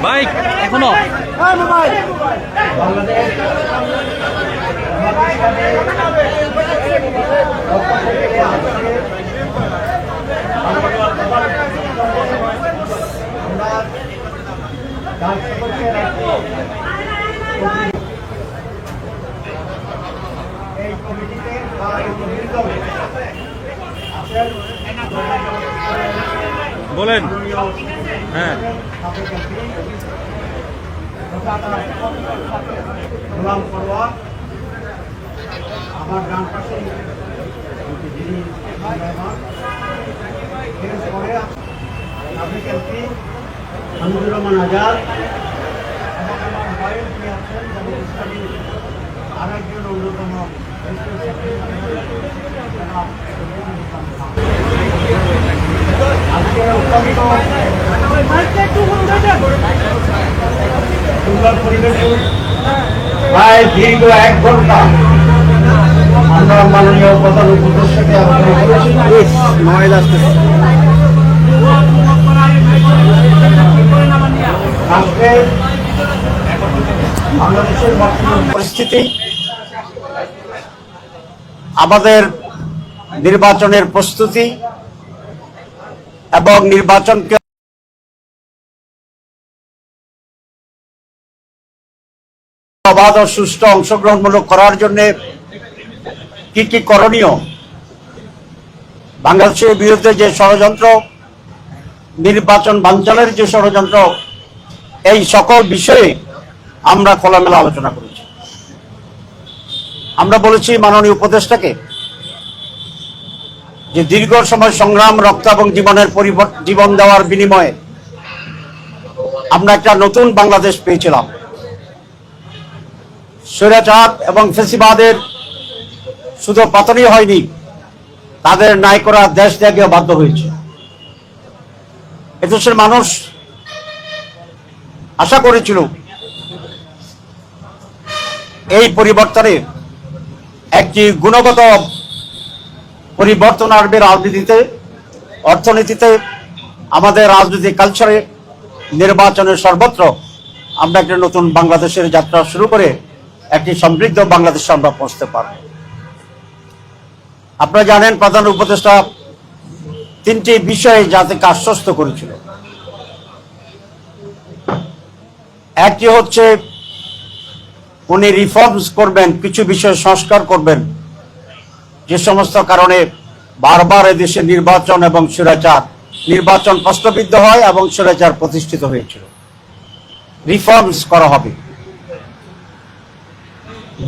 Bike এখনো বলেন। হ্যাঁ, আমার ডান পাশে হামিদুর রহমান আজাদ, আরেকজন অন্যতম প্রায় দীর্ঘ 1 ঘন্টা আমরা মাননীয় প্রধান উপদেষ্টাকে আলোচনা করেছি। রাষ্ট্রের বাংলাদেশের বর্তমান পরিস্থিতি, আমাদের নির্বাচনের প্রস্তুতি এবং নির্বাচনকে অবাধ ও সুষ্ঠু অংশগ্রহণমূলক করার জন্য কি কি করণীয়, বাংলাদেশের বিরুদ্ধে যে ষড়যন্ত্র, নির্বাচন বানচালের যে ষড়যন্ত্র, এই সকল বিষয়ে আমরা খোলামেলা আলোচনা করেছি। আমরা বলেছি মাননীয় উপদেষ্টাকে যে দীর্ঘ সময় সংগ্রাম, রক্ত এবং জীবন দেওয়ার বিনিময়ে আমরা একটা নতুন বাংলাদেশ পেয়েছিলাম। স্বৈরাচার এবং ফ্যাসিবাদের শুধু পতনই হয়নি, তাদের ন্যায় করার দেশ ত্যাগেও বাধ্য হয়েছে। এদেশের মানুষ আশা করেছিল এই পরিবর্তনে একটি গুণগত পরিবর্তন আসবে রাজনীতিতে, অর্থনীতিতে, আমাদের রাজনৈতিক কালচারে, নির্বাচনের সর্বত্র আমরা একটা নতুন বাংলাদেশের যাত্রা শুরু করে একটি সমৃদ্ধ বাংলাদেশে আমরা পৌঁছতে পারব। আপনারা জানেন প্রধান উপদেষ্টা 3টি বিষয়ে জাতিকে আশ্বস্ত করেছিল। একটি হচ্ছে উনি রিফর্মস করবেন, কিছু বিষয় সংস্কার করবেন, যে সমস্ত কারণে বারবার এদেশে নির্বাচন এবং স্বৈরাচার, নির্বাচন প্রশ্নবিদ্ধ হয় এবং স্বৈরাচার প্রতিষ্ঠিত হয়েছিল। রিফর্মস করা হবে,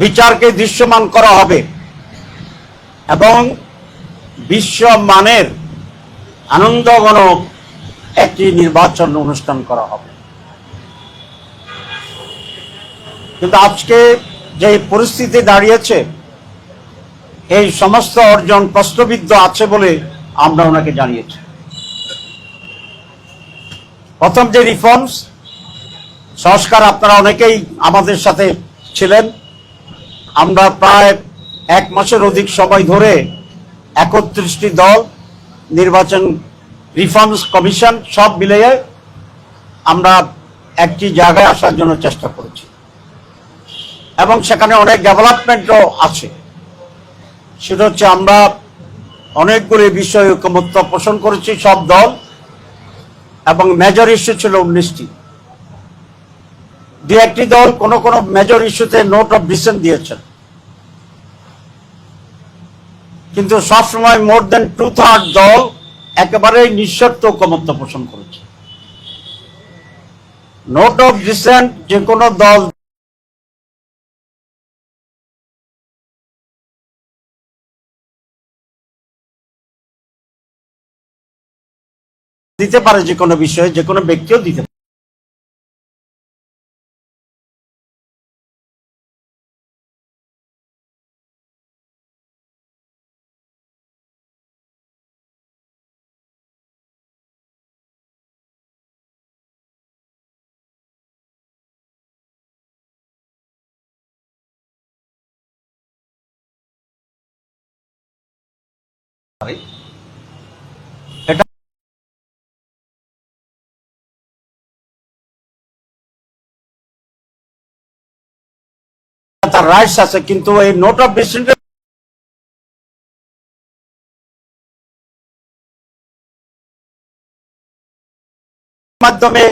বিচারকে দৃশ্যমান করা হবে এবং বিশ্বমানের আনন্দঘন একটি নির্বাচন অনুষ্ঠান করা হবে। কিন্তু আজকে যে পরিস্থিতি দাঁড়িয়েছে, এই সমস্ত অর্জন প্রশ্নবিদ্ধ আছে বলে আমরা ওনাকে জানিয়েছি। প্রথম যে রিফর্মস সংস্কার, আপনারা অনেকেই আমাদের সাথে ছিলেন। আমরা প্রায় 1 মাসের অধিক সময় ধরে 31টি দল, নির্বাচন রিফর্মস কমিশন সব মিলিয়ে আমরা একটি জায়গায় আসার জন্য চেষ্টা করেছি এবং সেখানে অনেক ডেভেলপমেন্টও আছে। সেটা হচ্ছে আমরা অনেকগুলি বিষয়ে ঐকমত্য পোষণ করেছি সব দল, এবং মেজর ইস্যু ছিল 19টি। 2-1টি দল কোন মেজর ইস্যুতে নোট অফ ডিসেন্ট দিয়েছেন, কিন্তু সবসময় মোর দেন 2/3 দল একেবারেই নিঃশর্ত ঐকমত্য পোষণ করেছে। নোট অফ ডিসেন্ট যে কোনো দল দিতে পারে, যে কোনো বিষয়ে যে কোনো ব্যক্তিও দিতে পারে। তার রাইটস আছে, কিন্তু এই নোট অফ ডিসেন্টের মাধ্যমে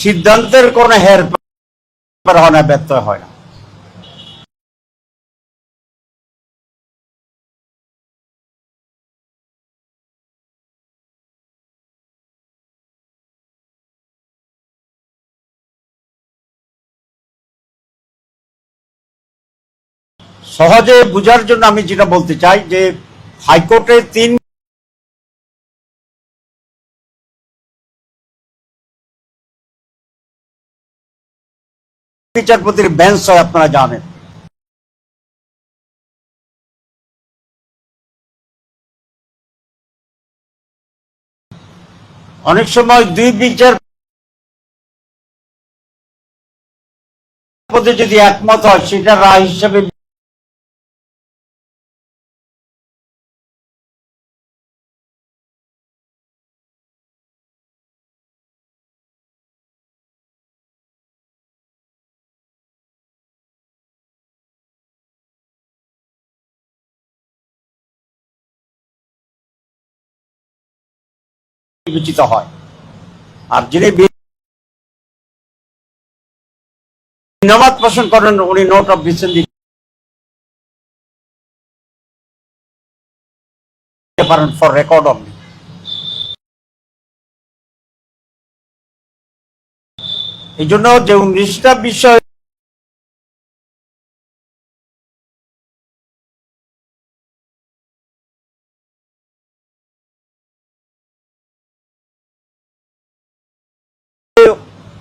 সিদ্ধান্তের কোনো হেরফের হয় না, ব্যত্যয় হয় না। সহজে বোঝার জন্য আমি যেটা বলতে চাই যে হাইকোর্টের 3 বিচারপতির বেঞ্চ হয়, আপনারা জানেন। অনেক সময় 2 বিচারপতি যদি একমত হয়, সেটা রায় হিসেবে বিবেচিত হয়। আর যিনি ভিন্নমত পোষণ করেন, উনি নোট অফ ডিসেন্ট দিতে পারেন ফর রেকর্ড অনলি। এই জন্য যে 19টা বিষয়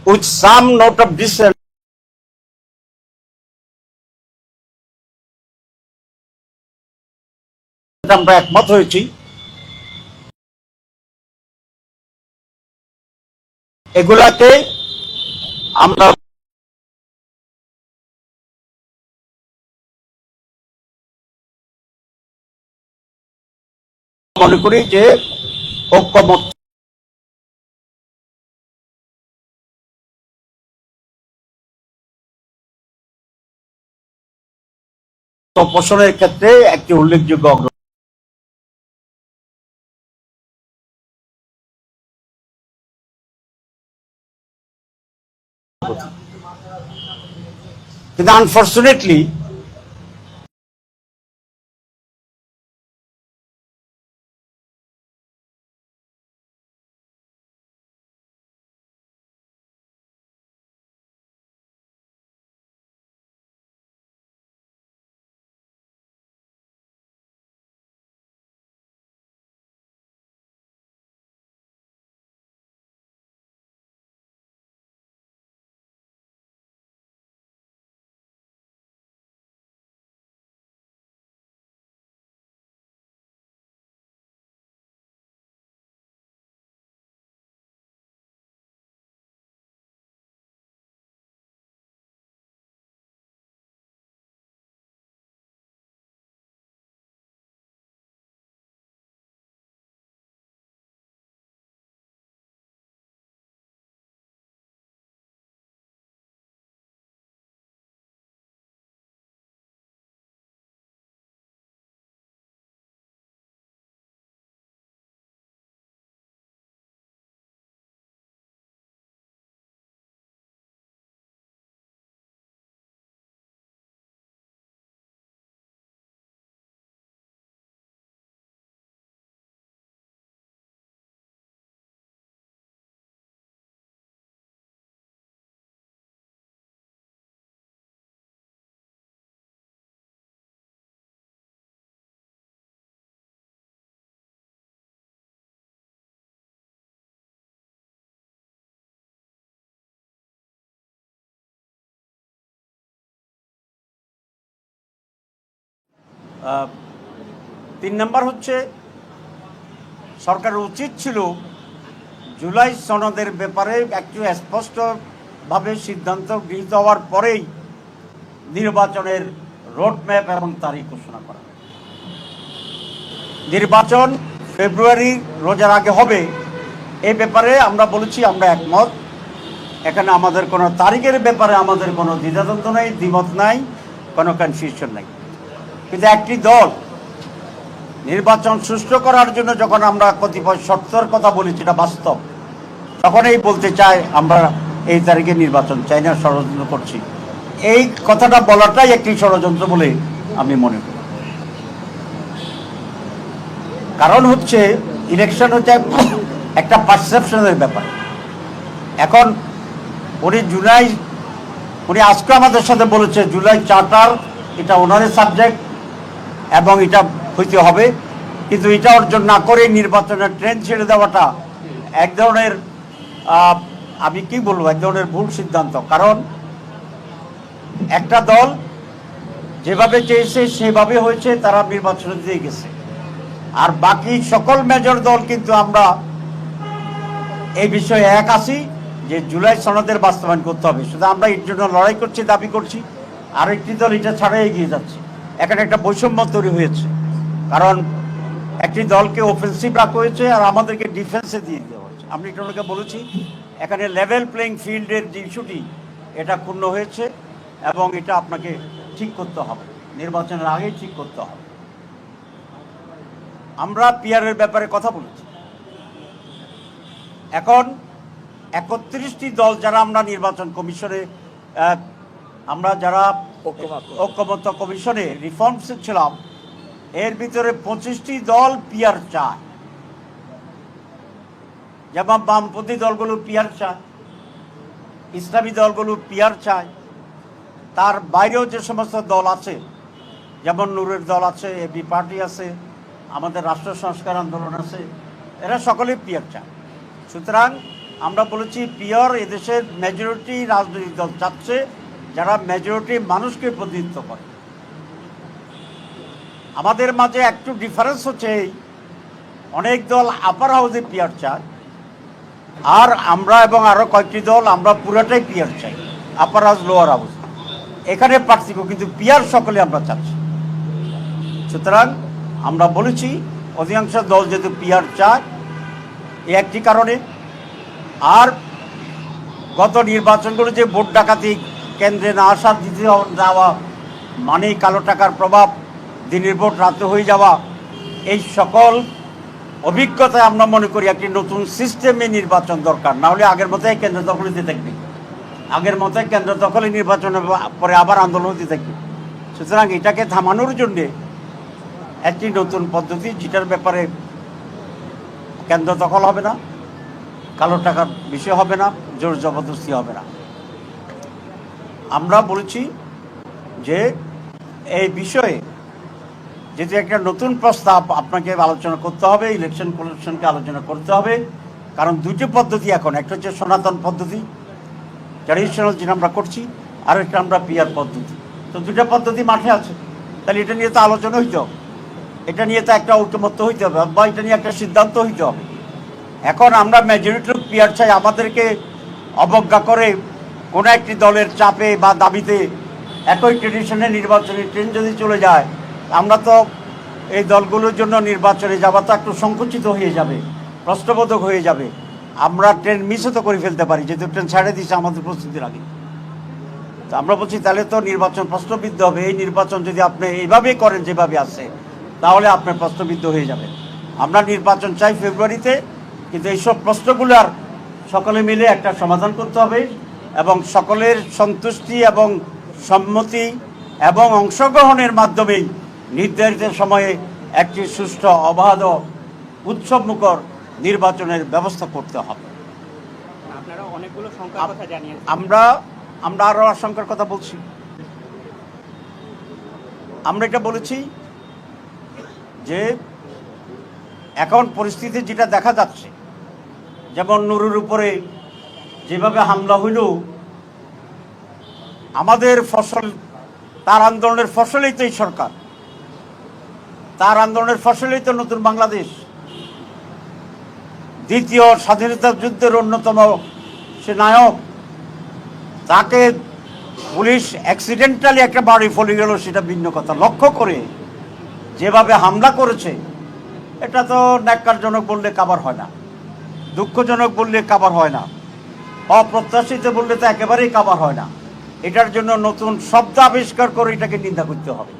with some note of dissent আমরা একমত হয়েছি, এগুলাকে আমরা মনে করি যে ঐক্যমত পোষণের ক্ষেত্রে একটি উল্লেখযোগ্য অগ্রগতি। কিন্তু আনফর্চুনেটলি আহ, 3 নাম্বার হচ্ছে, সরকারের উচিত ছিল জুলাই সনদের ব্যাপারে একটু স্পষ্টভাবে সিদ্ধান্ত গৃহীত হওয়ার পরেই নির্বাচনের রোডম্যাপ এবং তারিখ ঘোষণা করা। নির্বাচন ফেব্রুয়ারি রোজার আগে হবে, এই ব্যাপারে আমরা বলেছি আমরা একমত। এখানে আমাদের কোনো তারিখের ব্যাপারে আমাদের কোনো দ্বিধাদ্বন্দ্ব নাই, দ্বিমত নাই। কোনো কনফিউশন নাই। কিন্তু একটি দল নির্বাচন সুষ্ঠু করার জন্য যখন আমরা কতিপয় শর্তের কথা বলি, যেটা বাস্তব, তখন এই বলতে চায় আমরা এই তারিখে নির্বাচন চাই না, ষড়যন্ত্র করছি। এই কথাটা বলাটাই একটি ষড়যন্ত্র বলে আমি মনে করি। কারণ হচ্ছে ইলেকশন হচ্ছে একটা পারসেপশনের ব্যাপার। এখন উনি আজকে আমাদের সাথে বলেছে জুলাই চার্টার এটা ওনারের সাবজেক্ট এবং এটা হইতে হবে, কিন্তু এটা অর্জন না করে নির্বাচনের ট্রেন ছেড়ে দেওয়াটা এক ধরনের আমি কি বলবো, এক ধরনের ভুল সিদ্ধান্ত। কারণ একটা দল যেভাবে চেয়েছে সেভাবে হয়েছে, তারা নির্বাচনে দিয়ে গেছে। আর বাকি সকল মেজর দল কিন্তু আমরা এই বিষয়ে এক আছি যে জুলাই সনদের বাস্তবায়ন করতে হবে। শুধু আমরা এর জন্য লড়াই করছি, দাবি করছি, আর একটি দল এটা ছাড়াই এগিয়ে যাচ্ছে। এখানে একটা বৈষম্য তৈরি হয়েছে, কারণ একটি দলকে অফেন্সিভ রাখা হয়েছে আর আমাদেরকে ডিফেন্সে দিয়ে দেওয়া হয়েছে। আমি একটু বলেছি এখানে লেভেল প্লেইং ফিল্ডের যে ইস্যুটি, এটা ক্ষুণ্ণ হয়েছে এবং এটা আপনাকে ঠিক করতে হবে, নির্বাচনের আগেই ঠিক করতে হবে। আমরা পিআরের ব্যাপারে কথা বলেছি। এখন 31টি দল যারা আমরা নির্বাচন কমিশনে আমরা যারা ঐক্যমত্য কমিশনে রিফর্মস ছিলাম, এর ভিতরে 25টি দল পিআর চায়। যেমন বামপন্থী দলগুলো পিআর চায়, ইসলামী দলগুলো পিআর চায়, তার বাইরেও যে সমস্ত দল আছে, যেমন নূরের দল আছে, এবি পার্টি আছে, আমাদের রাষ্ট্র সংস্কার আন্দোলন আছে, এরা সকলেই পিআর চায়। সুতরাং আমরা বলেছি পিআর এদেশের মেজরিটি রাজনৈতিক দল চাচ্ছে, যারা মেজরিটি মানুষকে প্রতিনিধিত্ব করে। আমাদের মাঝে একটু ডিফারেন্স হচ্ছে অনেক দল আপার হাউসে পিআর চায়, আর আমরা এবং আরও কয়েকটি দল আমরা পুরাটাই পিআর চাই, আপার হাউস লোয়ার হাউস। এখানে পার্থক্য, কিন্তু পিআর সকলে আমরা চাচ্ছি। সুতরাং আমরা বলেছি অধিকাংশ দল যেহেতু পিআর চায়, এই একটি কারণে। আর গত নির্বাচনগুলো যে ভোট ডাকাতি, কেন্দ্রে না আসার দিতে যাওয়া, মানে কালো টাকার প্রভাব, দিনের ভোট রাতে হয়ে যাওয়া, এই সকল অভিজ্ঞতায় আমরা মনে করি একটি নতুন সিস্টেমে নির্বাচন দরকার। না হলে আগের মতোই কেন্দ্র দখল হতে থাকবে, আগের মতোই কেন্দ্র দখলে নির্বাচনের পরে আবার আন্দোলন হতে থাকবে। সুতরাং এটাকে থামানোর জন্যে একটি নতুন পদ্ধতি, যেটার ব্যাপারে কেন্দ্র দখল হবে না, কালো টাকার বিষয় হবে না, জোর জবরদস্তি হবে না। আমরা বলেছি যে এই বিষয়ে যেহেতু একটা নতুন প্রস্তাব, আপনাকে আলোচনা করতে হবে, ইলেকশন কমিশনকে আলোচনা করতে হবে। কারণ দুটি পদ্ধতি এখন, একটা হচ্ছে সনাতন পদ্ধতি, ট্র্যাডিশনাল যেটা আমরা করছি, আর একটা আমরা পিআর পদ্ধতি। তো দুটা পদ্ধতি মাঠে আছে, তাহলে এটা নিয়ে তো আলোচনা হইতে হবে, এটা নিয়ে তো একটা ঐকমত্য হইতে হবে, বা এটা নিয়ে একটা সিদ্ধান্ত হইতে হবে। এখন আমরা মেজরিটির পিআর চাই, আমাদেরকে অবজ্ঞা করে কোনো একটি দলের চাপে বা দাবিতে একই ট্রেডিশনে নির্বাচনী ট্রেন যদি চলে যায়, আমরা তো এই দলগুলোর জন্য নির্বাচনে যাওয়া তো একটু সংকুচিত হয়ে যাবে, প্রশ্নবোধক হয়ে যাবে। আমরা ট্রেন মিসও তো করে ফেলতে পারি, যেহেতু ট্রেন ছেড়ে দিয়েছে আমাদের প্রস্তুতির আগে। তো আমরা বলছি তাহলে তো নির্বাচন প্রশ্নবিদ্ধ হবে। এই নির্বাচন যদি আপনি এইভাবেই করেন যেভাবে আছে, তাহলে আপনার প্রশ্নবিদ্ধ হয়ে যাবে। আমরা নির্বাচন চাই ফেব্রুয়ারিতে, কিন্তু এইসব প্রশ্নগুলো আর সকলে মিলে একটা সমাধান করতে হবে, এবং সকলের সন্তুষ্টি এবং সম্মতি এবং অংশগ্রহণের মাধ্যমেই নির্ধারিত সময়ে একটি সুষ্ঠু, অবাধ, উৎসবমুখর নির্বাচনের ব্যবস্থা করতে হবে। আপনারা অনেকগুলো সংখ্যার কথা জানিয়েছেন, আমরা আরও আশঙ্কার কথা বলছি। আমরা এটা বলেছি যে এখন পরিস্থিতি যেটা দেখা যাচ্ছে, যেমন নুরুর উপরে যেভাবে হামলা হইল, আমাদের ফসল, তার আন্দোলনের ফসলেই তো এই সরকার, তার আন্দোলনের ফসলেই তো নতুন বাংলাদেশ। দ্বিতীয় স্বাধীনতা যুদ্ধের অন্যতম সে নায়ক, তাকে পুলিশ অ্যাক্সিডেন্টালি একটা বাড়ি ফলে গেল, সেটা ভিন্ন কথা। লক্ষ্য করে যেভাবে হামলা করেছে, এটা তো ন্যাক্কারজনক বললে কাবার হয় না, দুঃখজনক বললে কাবার হয় না, অপ্রত্যাশিত বললে তো একেবারেই কাবার হয় না। এটার জন্য নতুন শব্দ আবিষ্কার করে এটাকে নিন্দা করতে হবে।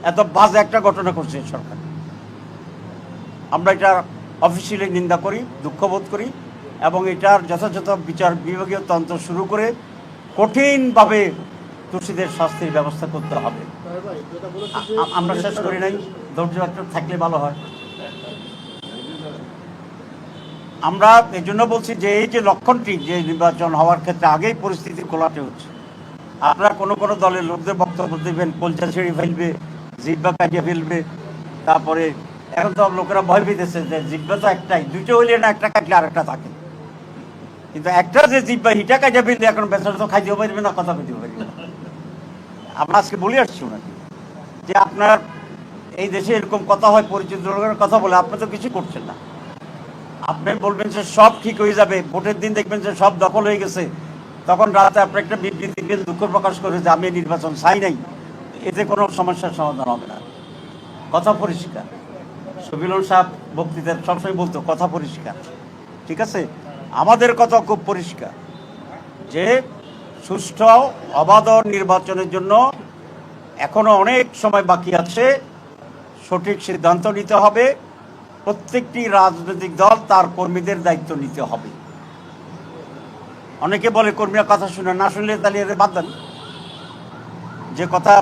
এত বাজে একটা ঘটনা করছে সরকার। আমরা এটা অফিসিয়ালি নিন্দা করি, দুঃখবোধ করি এবং এটার যথাযথ বিচার বিভাগীয় তন্ত্র শুরু করে কঠিনভাবে দোষীদের শাস্তির ব্যবস্থা করতে হবে। আমরা শেষ করি নাই, ধৈর্য একটু থাকলে ভালো হয়। আমরা এই জন্য বলছি যে এই যে লক্ষণটি, যে নির্বাচন হওয়ার ক্ষেত্রে আগেই পরিস্থিতি খোলাটে হচ্ছে। আপনারা কোনো কোনো দলের লোকদের বক্তব্য দেবেন, কলচা ছেড়ে ফেলবে, জিব্বা কাটিয়ে ফেলবে। তারপরে এখন তো লোকেরা ভয় পেতেছে যে জিব্বা তো একটাই, দুটো হইলে না একটা কাটলে আর একটা থাকে, কিন্তু একটা যে জিব্বা হিটা কাটিয়ে ফেললে এখন বেচারা তো খাইতেও পারবে না, কথা বলতেও পারবে না। আমরা আজকে বলে আসছি ওনাকে যে আপনার এই দেশে এরকম কথা হয়, পরিচিত লোকের কথা বলে আপনি তো কিছু করছেন না। আপনি বলবেন যে সব ঠিক হয়ে যাবে, ভোটের দিন দেখবেন যে সব দখল হয়ে গেছে, তখন রাতে আপনি একটা বিবৃতি দিবেন, দুঃখ প্রকাশ করে যে আমি নির্বাচন চাই নাই। এতে কোনো সমস্যার সমাধান হবে না। কথা পরিষ্কার। শফিউল সাহেব বক্তৃতার সবসময় বলতো কথা পরিষ্কার, ঠিক আছে? আমাদের কথা খুব পরিষ্কার যে সুষ্ঠু অবাধ নির্বাচনের জন্য এখনো অনেক সময় বাকি আছে। সঠিক সিদ্ধান্ত নিতে হবে। প্রত্যেকটি রাজনৈতিক দল তার কর্মীদের দায়িত্ব নিতে হবে। অনেকে বলে কর্মীরা কথা শুনে না, শুনলে তাহলে এদের বাদ দেন। যে কথা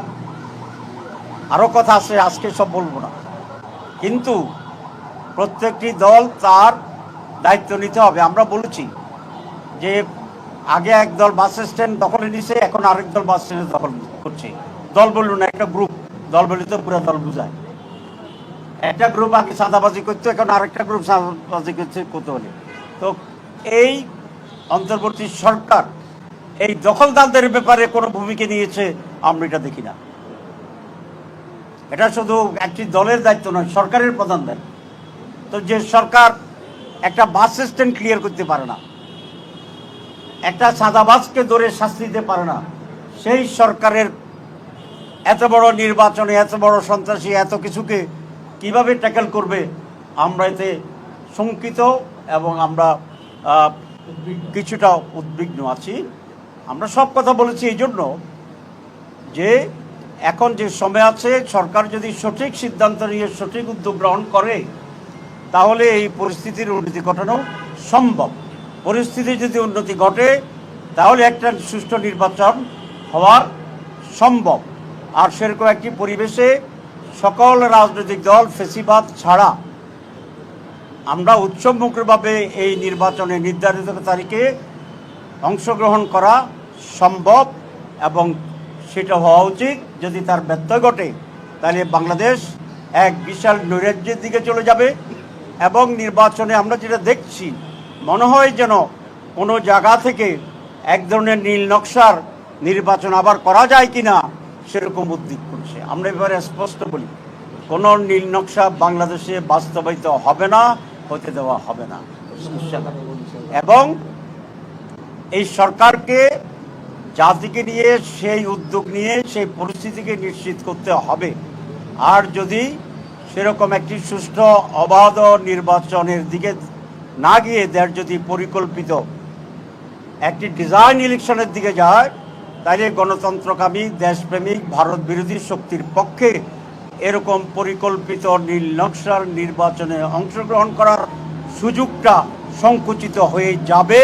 আরও কথা আছে, আজকে সব বলবো না, কিন্তু প্রত্যেকটি দল তার দায়িত্ব নিতে হবে। আমরা বলেছি যে আগে এক দল বাস স্ট্যান্ড দখলে নিছে, এখন আরেক দল বাস স্ট্যান্ড দখল করছে। দল বলল না, একটা গ্রুপ। দল বলে তো পুরো দল বুঝায়। একটা গ্রুপ আগে চাঁদাবাজি করতো, এখন আরেকটা গ্রুপ চাঁদাবাজি করতে হলে। তো এই অন্তর্বর্তী সরকার এই দখলদারদের ব্যাপারে কোনো ভূমিকা নিয়েছে আমরা এটা দেখি না। এটা শুধু একটি দলের দায়িত্ব নয়, সরকারের প্রধান দায়িত্ব। তো যে সরকার একটা বাস স্ট্যান্ড ক্লিয়ার করতে পারে না, একটা চাঁদাবাজকে ধরে শাস্তি দিতে পারে না, সেই সরকারের এত বড় নির্বাচনে এত বড় সন্ত্রাসী এত কিছুকে কিভাবে ট্যাকেল করবে, আমরা এতে শঙ্কিত এবং আমরা কিছুটা উদ্বিগ্ন আছি। আমরা সব কথা বলেছি এই জন্য যে এখন যে সময় আছে, সরকার যদি সঠিক সিদ্ধান্ত নিয়ে সঠিক উদ্যোগ গ্রহণ করে তাহলে এই পরিস্থিতির উন্নতি ঘটানো সম্ভব। পরিস্থিতি যদি উন্নতি ঘটে তাহলে একটা সুষ্ঠু নির্বাচন হওয়ার সম্ভব। আর সেরকম একটি পরিবেশে সকল রাজনৈতিক দল ফেসিবাদ ছাড়া আমরা উৎসবমুখরভাবে এই নির্বাচনে নির্ধারিত তারিখে অংশগ্রহণ করা সম্ভব এবং সেটা হওয়া উচিত। যদি তার ব্যত্যয় ঘটে তাহলে বাংলাদেশ এক বিশাল নৈরাজ্যের দিকে চলে যাবে এবং নির্বাচনে আমরা যেটা দেখছি মনে হয় যেন কোনো জায়গা থেকে এক ধরনের নীল নকশার নির্বাচন আবার করা যায় কিনা সেরকম উদ্যোগ করছে। আমরা এবারে স্পষ্ট বলি, কোনো নীল নকশা বাংলাদেশে বাস্তবায়িত হবে না, হতে দেওয়া হবে না। এবং এই সরকারকে জাতিকে নিয়ে সেই উদ্যোগ নিয়ে সেই পরিস্থিতিকে নিশ্চিত করতে হবে। আর যদি সেরকম একটি সুষ্ঠু অবাধ নির্বাচনের দিকে না গিয়ে দেশ যদি পরিকল্পিত একটি ডিজাইন ইলেকশনের দিকে যায়, তাহলে গণতন্ত্রকামী দেশপ্রেমিক ভারত বিরোধী শক্তির পক্ষে এরকম পরিকল্পিত নীল নকশার নির্বাচনে অংশগ্রহণ করার সুযোগটা সংকুচিত হয়ে যাবে,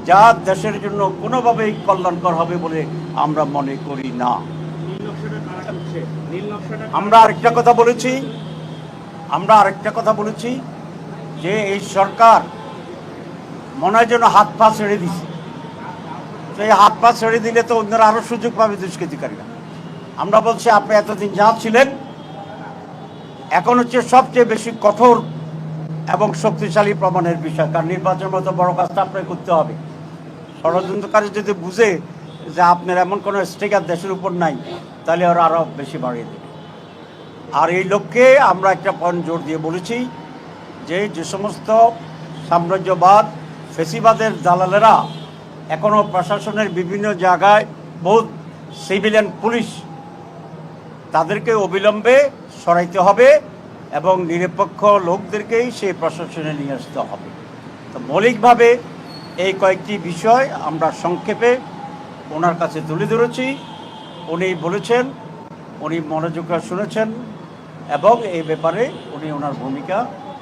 যা দেশের জন্য কোনোভাবেই কল্যাণকর হবে বলে আমরা মনে করি না। আমরা আরেকটা কথা বলেছি যে এই সরকার মনে হয় যেন হাত পা ছেড়ে দিছে। তো এই হাত পা ছেড়ে দিলে তো অন্যরা আরও সুযোগ পাবে দুষ্কৃতিকারীরা। আমরা বলছি আপনি এতদিন যা ছিলেন এখন হচ্ছে সবচেয়ে বেশি কঠোর এবং শক্তিশালী প্রমাণের বিষয়। কারণ নির্বাচনের মতো বড় কাজটা আপনাকে করতে হবে। ষড়যন্ত্রকারী যদি বুঝে যে আপনার এমন কোনো স্টিকার দেশের উপর নাই, তাহলে ওরা আরও বেশি বাড়িয়ে দেবে। আর এই লক্ষ্যে আমরা একটা পয়েন্ট জোর দিয়ে বলেছি যে সমস্ত সাম্রাজ্যবাদ ফেসিবাদের দালালেরা এখনও প্রশাসনের বিভিন্ন জায়গায় বহুত সিভিলিয়ান পুলিশ, তাদেরকে অবিলম্বে সরাইতে হবে এবং নিরপেক্ষ লোকদেরকেই সেই প্রশাসনে নিয়ে আসতে হবে। তো মৌলিকভাবে এই কয়েকটি বিষয় আমরা সংক্ষেপে ওনার কাছে তুলে ধরেছি। উনি বলেছেন, উনি মনোযোগ করে শুনেছেন এবং এই ব্যাপারে উনি ওনার ভূমিকা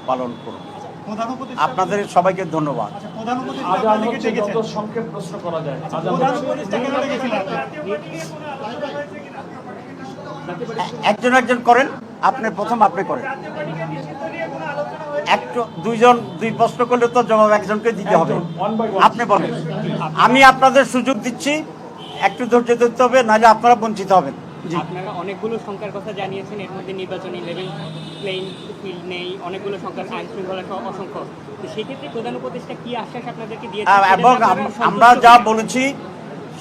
পালন করবেন। প্রধান উপদেষ্টা আপনাদের সবাইকে ধন্যবাদ। আচ্ছা, প্রধান উপদেষ্টা আজান আপনাদেরকে হচ্ছে ডেকেছেন। যত সংক্ষেপ প্রশ্ন করা যায়। আজান প্রধান হচ্ছে- উপদেষ্টা কেন ডেকেছিলেন? একজন একজন করেন, আপনি প্রথম আপনি করেন। একটু দুইজন দুই প্রশ্ন করলে তো জবাব একজনকে দিতে হবে। one by one. আপনি বলেন, আমি আপনাদের সুযোগ দিচ্ছি, একটু ধৈর্য ধরতে হবে, নাহলে আপনারা বঞ্চিত হবেন। জি, আপনারা অনেকগুলো সংখ্যার কথা জানিয়েছেন, এর মধ্যে নির্বাচনী লেভেল প্লেইং ফিল্ড নেই, অনেকগুলো সংখ্যার আইন শৃঙ্খলা সহ অসংখ্য। তো সেক্ষেত্রে প্রধান উপদেষ্টা কি আশ্বাস আপনাদেরকে দিয়েছেন? এবং সেটাতে আপনারা সন্তুষ্ট আমরা যা কিনা? বলেছি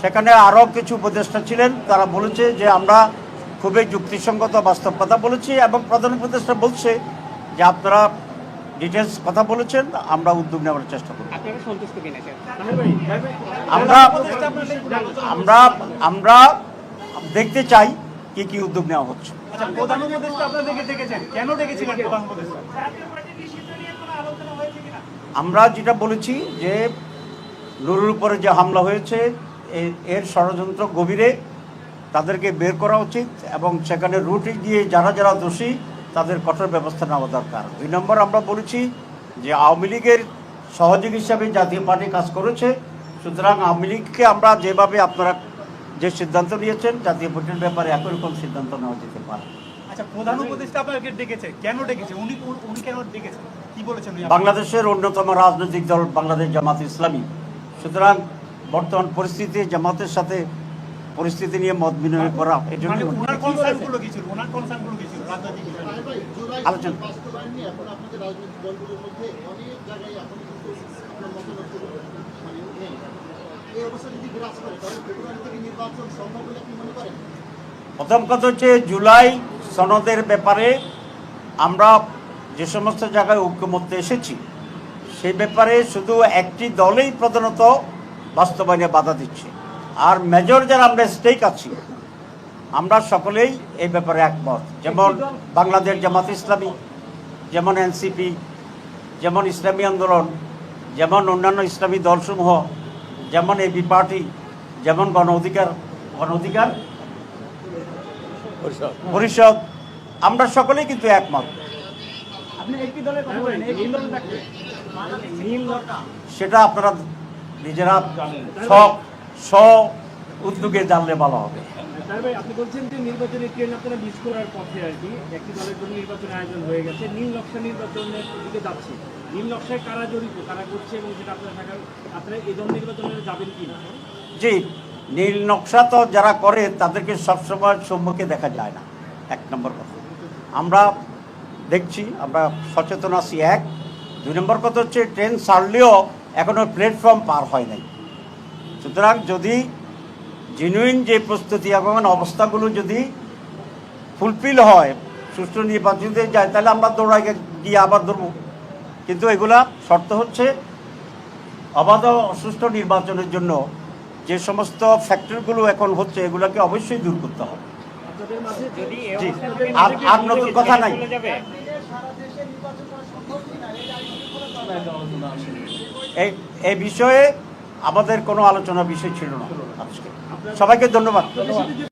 সেখানে আরও কিছু উপদেষ্টা ছিলেন, তারা বলেছে যে আমরা খুবই যুক্তিসঙ্গত বাস্তব কথা বলেছি এবং প্রধান উপদেষ্টা বলছে যে আপনারা ডিটেলস কথা বলেছেন, আমরা উদ্যোগ নেওয়ার চেষ্টা করব। আপনারা সন্তুষ্ট কিনা স্যার? আমরা আমরা আমরা দেখতে চাই কি কি উদ্যোগ নেওয়া হচ্ছে। আচ্ছা, প্রধান উপদেষ্টা আপনাদেরকে ডেকেছেন, কেন ডেকেছিলেন প্রধান উপদেষ্টা? আমরা যেটা বলেছি যে নুরুর উপরে যে হামলা হয়েছে এর ষড়যন্ত্র গভীরে, তাদেরকে বের করা উচিত এবং সেখানে রুটে গিয়ে যারা যারা দোষী তাদের কঠোর ব্যবস্থা নেওয়া দরকার। 2 নম্বর আমরা বলেছি যে আওয়ামী লীগের সহযোগী হিসাবে জাতীয় পার্টি কাজ করেছে, সুতরাং আওয়ামী লীগকে আমরা যেভাবে আপনারা যে সিদ্ধান্ত নিয়েছেন জাতীয় পার্টির ব্যাপারে একই রকম সিদ্ধান্ত নেওয়া যেতে পারে। আচ্ছা, প্রধান উপদেষ্টা আপনাদেরকে ডেকেছে, কেন ডেকেছে? উনি কেন ডেকেছেন, কি বলেছেন উনি? বাংলাদেশের অন্যতম রাজনৈতিক দল বাংলাদেশ জামাত ইসলামী, সুতরাং বর্তমান পরিস্থিতি জামাতের সাথে পরিস্থিতি নিয়ে মত বিনিময় করা এই জন্য মানে ওনার কনসার্নগুলো কি ছিল? ওনার কনসার্নগুলো কি ছিল রাজনৈতিক বিষয় নিয়ে? আলোচনা। বাস্তবায়ন নিয়ে এখন আপনাদের রাজনৈতিক দলগুলোর মধ্যে অনেক জায়গায় এখন কিন্তু আপনার মতামত মানে নেই। এই অবস্থা যদি বিরাজ করে তাহলে ফেব্রুয়ারি থেকে নির্বাচন সম্ভব বলে আপনি মনে করেন? প্রথম কথা হচ্ছে জুলাই সনদের ব্যাপারে আমরা যে সমস্ত জায়গায় ঐক্যমত্যে এসেছি সেই ব্যাপারে শুধু একটি দলেই প্রধানত বাস্তবায়নে বাধা দিচ্ছে, আর মেজর যারা আমরা স্টেক আছি আমরা সকলেই এই ব্যাপারে একমত। যেমন বাংলাদেশ জামাত ইসলামী, যেমন এনসিপি, যেমন ইসলামী আন্দোলন, যেমন অন্যান্য ইসলামী দলসমূহ, যেমন এবি পার্টি, যেমন গণ অধিকার পরিষদ, আমরা সকলেই কিন্তু একমত। সেটা আপনারা নিজেরা স্ব উদ্যোগে জানলে ভালো হবে। তার ভাই, আপনি বলছেন যে নির্বাচনী ট্রেন আপনারা মিস করার পথে আর কি একটি দলের জন্য নির্বাচন আয়োজন হয়ে গেছে, নীল নকশা নির্বাচনের দিকে যাচ্ছে। নীল নকশায় কারা জড়িত, কারা করছে এবং সেটা আপনারা আপনারা এই দল নির্বাচনে যাবেন কি না? জি, নীল নকশা তো যারা করে তাদেরকে সবসময় সম্মুখে দেখা যায় না, 1 নম্বর কথা। আমরা দেখছি, আমরা সচেতন আছি 1। 2 নম্বর কথা হচ্ছে ট্রেন ছাড়লেও এখনও প্ল্যাটফর্ম পার হয় নাই। সুতরাং যদি জেনুইন যে প্রস্তুতি এবং অবস্থাগুলো যদি ফুলফিল হয়, সুষ্ঠু নির্বাচনে যায়, তাহলে আমরা দৌড়াই গিয়ে আবার ধরবো। কিন্তু এগুলা শর্ত হচ্ছে অবাধ ও সুষ্ঠু নির্বাচনের জন্য যে সমস্ত ফ্যাক্টরগুলো এখন হচ্ছে এগুলোকে অবশ্যই দূর করতে হবে। আপনাদের মাঝে যদি এই জি, অবস্থা থেকে আর নতুন কথা নাই। চলে যাবে, এই বিষয়ে আমাদের কোনো আলোচনার বিষয় ছিল না আজকে। সবাইকে ধন্যবাদ।